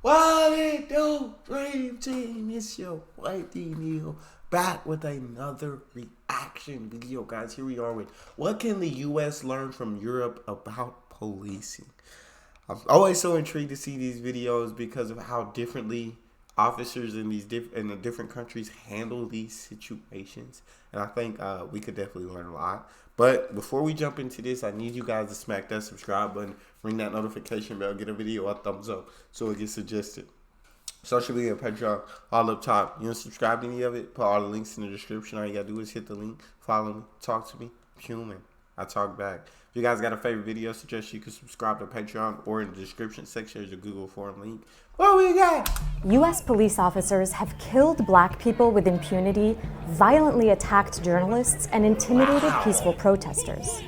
What it do, Dream Team? It's your white D Neal back with another reaction video, guys. Here we are with what can the U.S. learn from Europe about policing? I'm always so intrigued to see these videos because of how differently officers in in the different countries handle these situations, and I think we could definitely learn a lot. But before we jump into this, I need you guys to smack that subscribe button, ring that notification bell, get a video a thumbs up so it gets suggested. Social media, Patreon, all up top. You don't subscribe to any of it? Put all the links in the description. All you gotta do is hit the link, follow me, talk to me. I'm human. I talk back. If you guys got a favorite video suggestion, you can subscribe to Patreon or in the description section there's a Google form link. What we got? U.S. police officers have killed black people with impunity, violently attacked journalists, and intimidated peaceful protesters.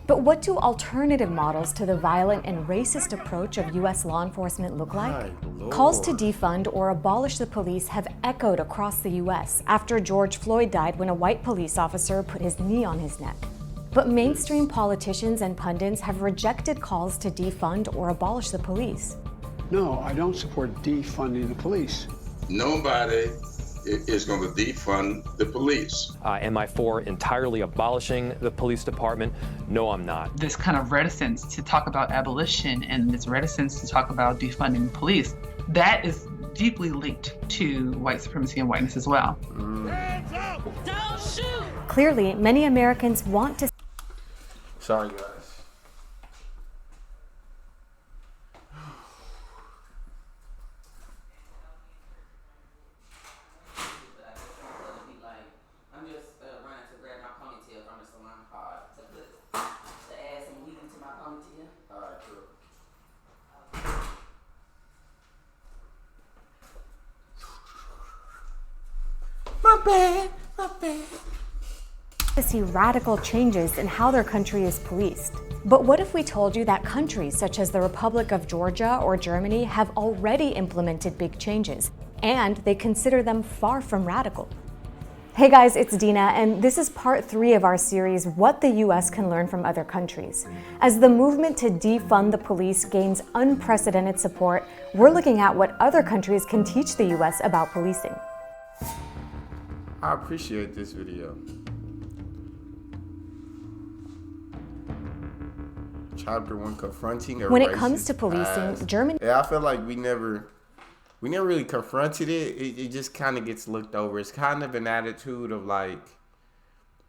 But what do alternative models to the violent and racist approach of U.S. law enforcement look like? Calls to defund or abolish the police have echoed across the U.S. after George Floyd died when a white police officer put his knee on his neck. But mainstream politicians and pundits have rejected calls to defund or abolish the police. No, I don't support defunding the police. Nobody is going to defund the police. Am I for entirely abolishing the police department? No, I'm not. This kind of reticence to talk about abolition and this reticence to talk about defunding the police, that is deeply linked to white supremacy and whiteness as well. Hands up! Don't shoot! Clearly, many Americans want to. Sorry, guys. I'm just running to grab my ponytail from the salon pod to put to add some weave to my ponytail. Alright, cool. My bad. To see radical changes in how their country is policed. But what if we told you that countries such as the Republic of Georgia or Germany have already implemented big changes, and they consider them far from radical? Hey guys, it's Dina, and this is part 3 of our series, What the US Can Learn from Other Countries. As the movement to defund the police gains unprecedented support, we're looking at what other countries can teach the US about policing. I appreciate this video. Chapter 1, confronting a When it racist comes to policing, past. Germany. Yeah, I feel like we never really confronted it. It just kind of gets looked over. It's kind of an attitude of like,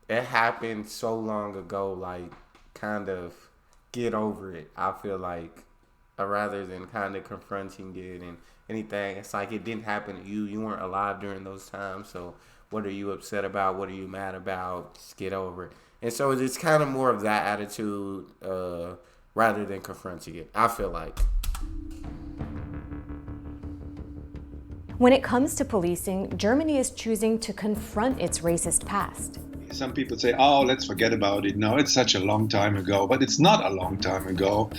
it happened so long ago, like kind of get over it. I feel like, rather than kind of confronting it and anything. It's like it didn't happen to you. You weren't alive during those times. So what are you upset about? What are you mad about? Just get over it. And so it's kind of more of that attitude rather than confronting it, I feel like. When it comes to policing, Germany is choosing to confront its racist past. Some people say, oh, let's forget about it. No, it's such a long time ago. But it's not a long time ago.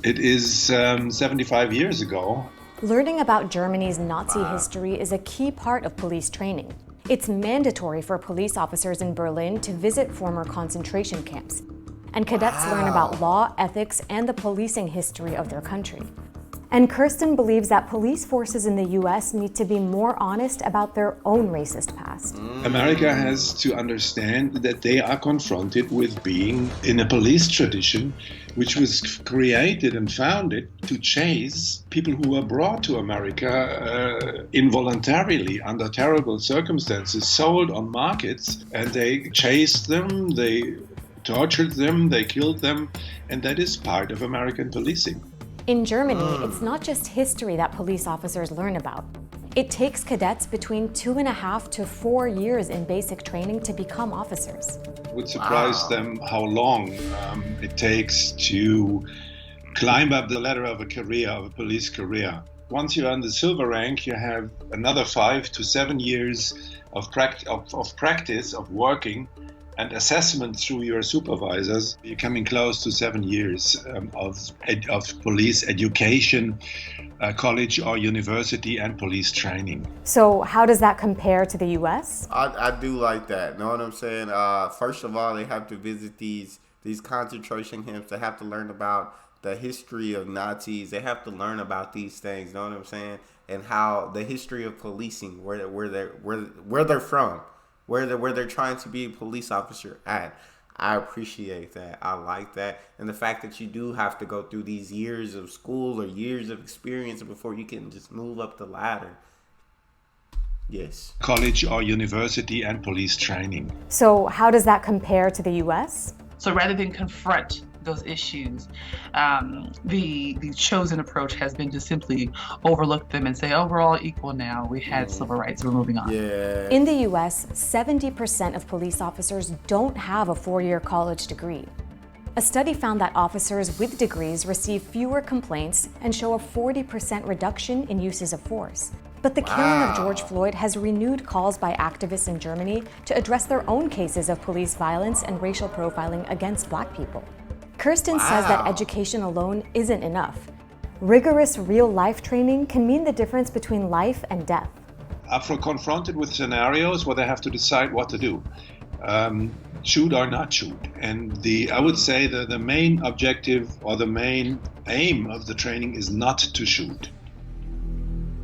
It is 75 years ago. Learning about Germany's Nazi history is a key part of police training. It's mandatory for police officers in Berlin to visit former concentration camps. And cadets learn about law, ethics, and the policing history of their country. And Kirsten believes that police forces in the US need to be more honest about their own racist past. America has to understand that they are confronted with being in a police tradition which was created and founded to chase people who were brought to America involuntarily under terrible circumstances, sold on markets, and they chased them, they tortured them, they killed them, and that is part of American policing. In Germany, it's not just history that police officers learn about. It takes cadets between 2.5 to 4 years in basic training to become officers. It would surprise them how long it takes to climb up the ladder of a career, of a police career. Once you're on the silver rank, you have another 5 to 7 years of practice, of working, and assessment through your supervisors. You're coming close to 7 years of police education, college or university, and police training. So how does that compare to the US? I do like that. Know what I'm saying? First of all, they have to visit these concentration camps. They have to learn about the history of Nazis. They have to learn about these things. Know what I'm saying? And how the history of policing, where they're from, where they're trying to be a police officer at. I appreciate that. I like that. And the fact that you do have to go through these years of school or years of experience before you can just move up the ladder. Yes. College or university and police training. So how does that compare to the US? So rather than confront those issues, the chosen approach has been to simply overlook them and say, oh, we're all equal now. We had civil rights, we're moving on. Yeah. In the US, 70% of police officers don't have a 4-year college degree. A study found that officers with degrees receive fewer complaints and show a 40% reduction in uses of force. But the killing of George Floyd has renewed calls by activists in Germany to address their own cases of police violence and racial profiling against Black people. Kirsten says that education alone isn't enough. Rigorous real-life training can mean the difference between life and death. After confronted with scenarios where they have to decide what to do, shoot or not shoot. And I would say that the main objective or the main aim of the training is not to shoot.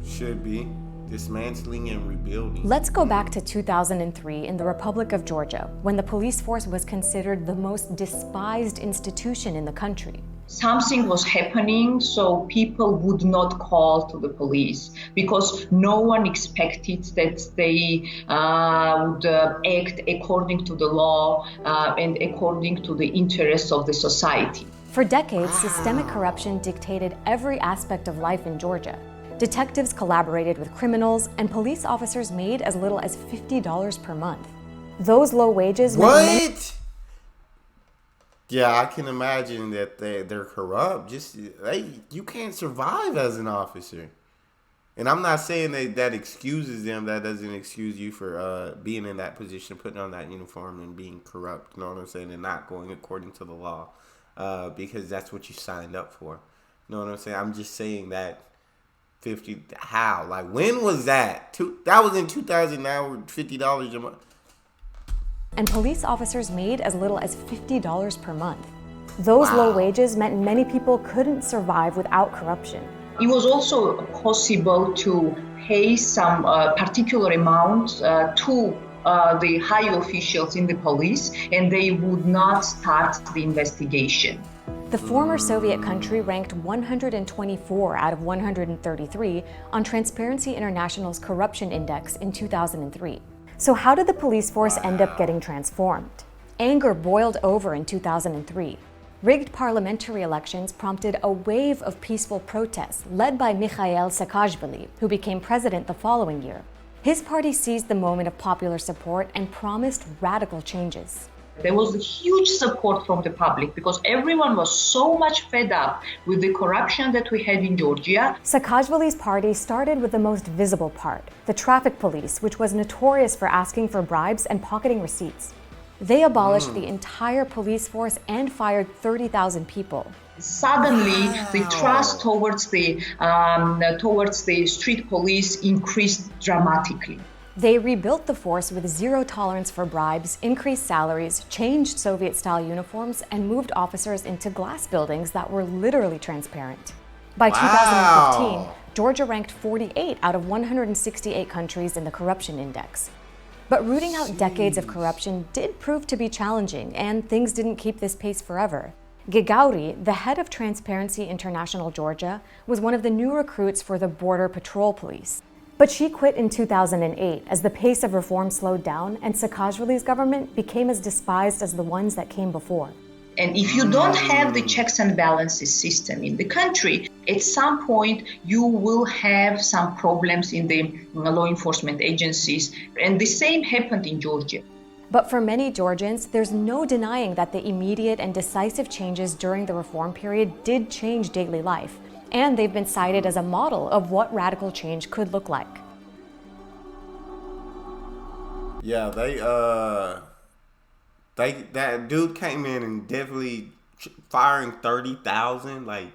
Should be dismantling and rebuilding. Let's go back to 2003 in the Republic of Georgia, when the police force was considered the most despised institution in the country. Something was happening, so people would not call to the police because no one expected that they would act according to the law and according to the interests of the society. For decades, systemic corruption dictated every aspect of life in Georgia. Detectives collaborated with criminals, and police officers made as little as $50 per month. Those low wages What? Yeah, I can imagine that they're corrupt. You can't survive as an officer. And I'm not saying that excuses them. That doesn't excuse you for being in that position, putting on that uniform and being corrupt. You know what I'm saying? And not going according to the law, because that's what you signed up for. You know what I'm saying? I'm just saying that 50. How? Like, when was that? That was in 2009. $50 a month. And police officers made as little as $50 per month. Those low wages meant many people couldn't survive without corruption. It was also possible to pay some particular amount to the high officials in the police, and they would not start the investigation. The former Soviet country ranked 124 out of 133 on Transparency International's Corruption Index in 2003. So how did the police force end up getting transformed? Anger boiled over in 2003. Rigged parliamentary elections prompted a wave of peaceful protests led by Mikhail Saakashvili, who became president the following year. His party seized the moment of popular support and promised radical changes. There was a huge support from the public because everyone was so much fed up with the corruption that we had in Georgia. Saakashvili's party started with the most visible part, the traffic police, which was notorious for asking for bribes and pocketing receipts. They abolished the entire police force and fired 30,000 people. Suddenly, the trust towards the street police increased dramatically. They rebuilt the force with zero tolerance for bribes, increased salaries, changed Soviet-style uniforms, and moved officers into glass buildings that were literally transparent. By 2015, Georgia ranked 48 out of 168 countries in the Corruption Index. But rooting out decades of corruption did prove to be challenging, and things didn't keep this pace forever. Gigauri, the head of Transparency International Georgia, was one of the new recruits for the Border Patrol Police. But she quit in 2008 as the pace of reform slowed down and Saakashvili's government became as despised as the ones that came before. And if you don't have the checks and balances system in the country, at some point you will have some problems in the law enforcement agencies. And the same happened in Georgia. But for many Georgians, there's no denying that the immediate and decisive changes during the reform period did change daily life. And they've been cited as a model of what radical change could look like. Yeah, that dude came in and definitely firing 30,000, like,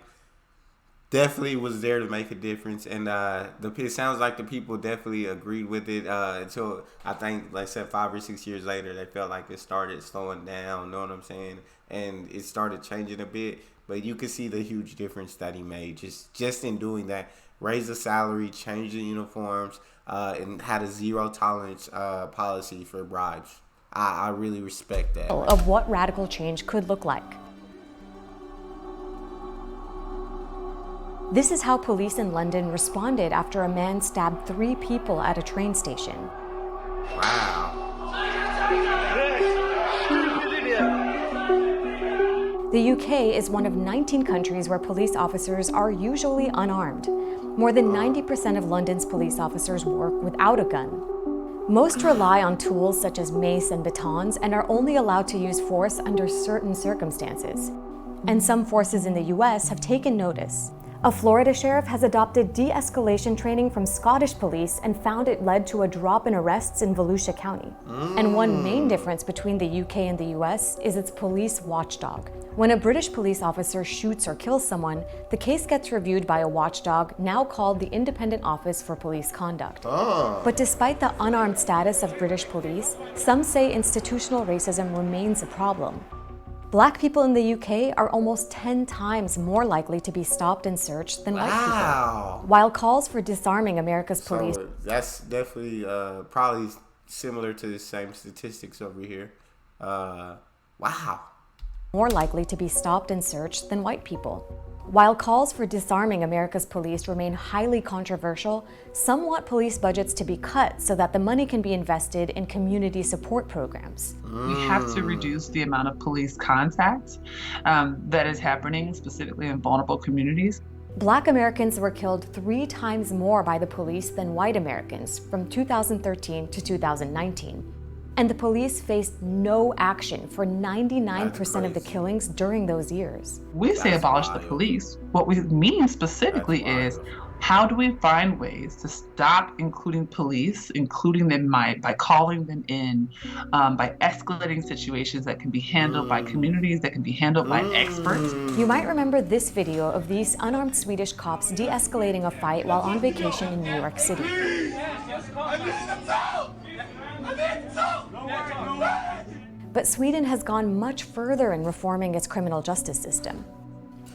definitely was there to make a difference. And it sounds like the people definitely agreed with it until I think, like I said, 5 or 6 years later, they felt like it started slowing down, know what I'm saying? And it started changing a bit. But you could see the huge difference that he made just in doing that. Raise the salary, change the uniforms, and had a zero tolerance policy for bribes. I really respect that. Of what radical change could look like. This is how police in London responded after a man stabbed 3 people at a train station. Wow. The UK is one of 19 countries where police officers are usually unarmed. More than 90% of London's police officers work without a gun. Most rely on tools such as mace and batons and are only allowed to use force under certain circumstances. And some forces in the US have taken notice. A Florida sheriff has adopted de-escalation training from Scottish police and found it led to a drop in arrests in Volusia County. And one main difference between the UK and the US is its police watchdog. When a British police officer shoots or kills someone, the case gets reviewed by a watchdog, now called the Independent Office for Police Conduct. But despite the unarmed status of British police, some say institutional racism remains a problem. Black people in the UK are almost 10 times more likely to be stopped and searched than white people. While calls for disarming America's police... So that's definitely probably similar to the same statistics over here. Wow. More likely to be stopped and searched than white people. While calls for disarming America's police remain highly controversial, some want police budgets to be cut so that the money can be invested in community support programs. We have to reduce the amount of police contact that is happening specifically in vulnerable communities. Black Americans were killed 3 times more by the police than white Americans from 2013 to 2019. And the police faced no action for 99% of the killings during those years. We say abolish the police. What we mean specifically is, how do we find ways to stop including police, including them by calling them in, by escalating situations that can be handled by communities, that can be handled by experts. You might remember this video of these unarmed Swedish cops de-escalating a fight while on vacation in New York City. But Sweden has gone much further in reforming its criminal justice system.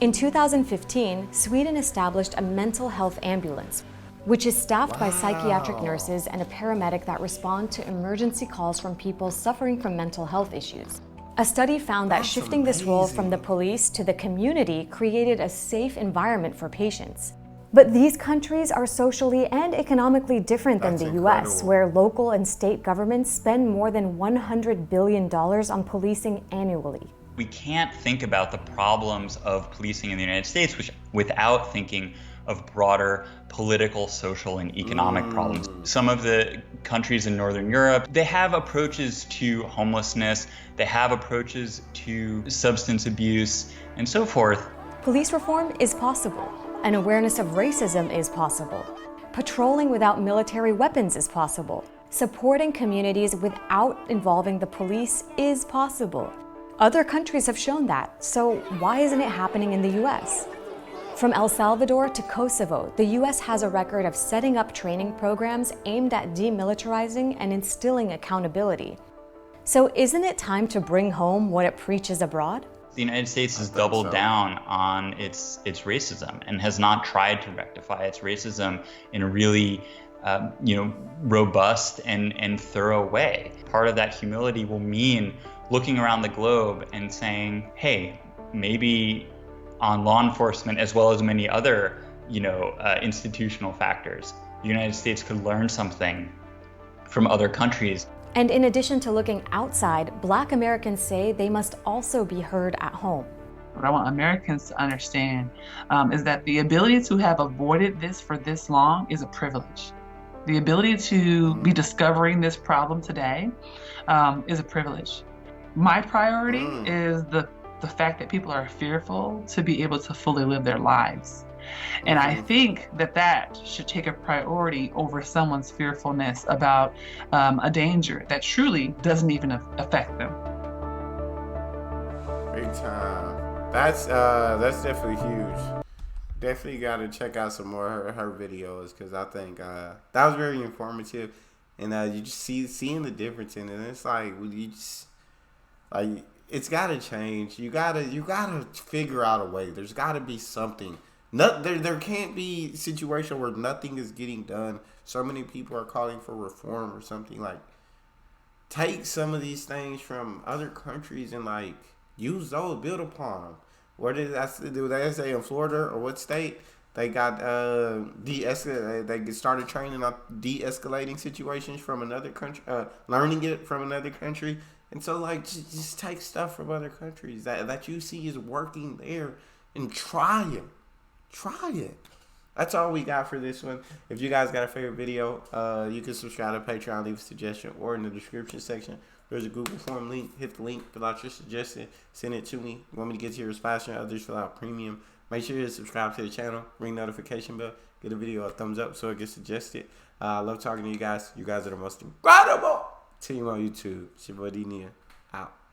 In 2015, Sweden established a mental health ambulance, which is staffed by psychiatric nurses and a paramedic that respond to emergency calls from people suffering from mental health issues. A study found that shifting this role from the police to the community created a safe environment for patients. But these countries are socially and economically different than the US, where local and state governments spend more than $100 billion on policing annually. We can't think about the problems of policing in the United States without thinking of broader political, social, and economic problems. Some of the countries in Northern Europe, they have approaches to homelessness, they have approaches to substance abuse, and so forth. Police reform is possible. An awareness of racism is possible. Patrolling without military weapons is possible. Supporting communities without involving the police is possible. Other countries have shown that, so why isn't it happening in the US? From El Salvador to Kosovo, the US has a record of setting up training programs aimed at demilitarizing and instilling accountability. So isn't it time to bring home what it preaches abroad? The United States has doubled down on its racism and has not tried to rectify its racism in a really robust and thorough way. Part of that humility will mean looking around the globe and saying, hey, maybe on law enforcement as well as many other institutional factors, the United States could learn something from other countries. And in addition to looking outside, Black Americans say they must also be heard at home. What I want Americans to understand is that the ability to have avoided this for this long is a privilege. The ability to be discovering this problem today is a privilege. My priority is the fact that people are fearful to be able to fully live their lives. And I think that should take a priority over someone's fearfulness about a danger that truly doesn't even affect them. Big time. That's definitely huge. Definitely got to check out some more of her videos because I think that was very informative. And you just seeing the difference in it. And it's like you just it's gotta change. You gotta figure out a way. There's gotta be something. There can't be a situation where nothing is getting done. So many people are calling for reform or something. Like, take some of these things from other countries and like use those, build upon them. What did they say in Florida or what state? They got de-escalate. They started training on de-escalating situations from another country, learning it from another country, and so like just take stuff from other countries that you see is working there and try it. Try it. That's all we got for this one. If you guys got a favorite video, you can subscribe to Patreon, leave a suggestion, or in the description section, there's a Google form link. Hit the link, fill out your suggestion, send it to me. You want me to get to your response and others fill out premium. Make sure you subscribe to the channel, ring notification bell, get a video a thumbs up so it gets suggested. I love talking to you guys. You guys are the most incredible team on YouTube. It's your boy D Neal. Out.